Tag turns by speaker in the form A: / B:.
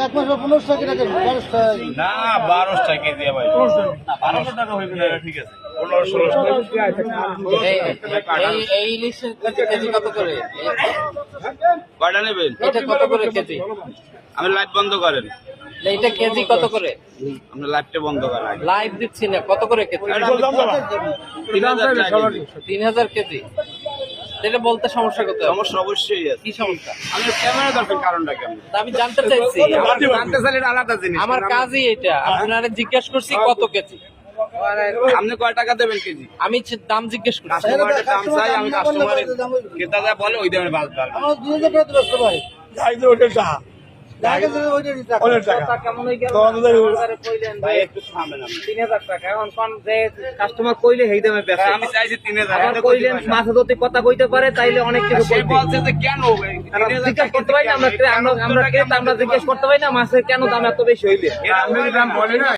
A: এক মাস 1500 টাকা কেজি, 1200
B: না 1200 কেজি ভাই 1200 টাকা হইবে না ঠিক আছে 1500
C: এই ইলিশের কেজি কত করে?
B: কয়টা নেবেন?
C: এটা কত করে কেজি?
B: আমি লাইভ বন্ধ করেন,
C: না, এটা কেজি কত করে?
B: আপনি লাইভটা বন্ধ করেন।
C: লাইভ দিচ্ছি না, কত করে কেজি? 3000 কেজি। এটা বলতে সমস্যা কোথায়?
B: সমস্যা অবশ্যই আছে।
C: কি সমস্যা?
B: আমি ক্যামেরা দরকার কারণটা কেমন?
C: তা আমি জানতে চাইছি,
B: জানতে চাইলে আলাদা জিনিস।
C: আমার কাজই এটা, আপনারা জিজ্ঞেস করছি কত কেজি।
B: আপনি কয় টাকা দেবেন কেজি?
C: আমি দাম জিজ্ঞেস করছি।
B: কাস্টমারের দাম চাই, আমি কাস্টমারের ক্রেতা যা বলে ওই দামে বাদ দাম।
A: আমার 2000 টাকা তো ব্যস্ত ভাই।
C: কেমন হয়ে গেল?
B: ভাই একটু থামেন আপনি।
C: 3000 টাকা। এখন কোন যে কাস্টমার কইলে সেই দামে বেচে।
B: আমি চাইছি 3000।
C: আবার কইলেন মাথা যদি কথা কইতে পারে তাইলে অনেক কিছু
B: সে
C: কইবে।
B: বলছে যে কেন
C: জিজ্ঞেস করতে পারি না আমরা ক্রেতা, আমরা জিজ্ঞেস করতে পারি না মাছের কেন দাম এত বেশি হইবে।
B: দাম বলে না।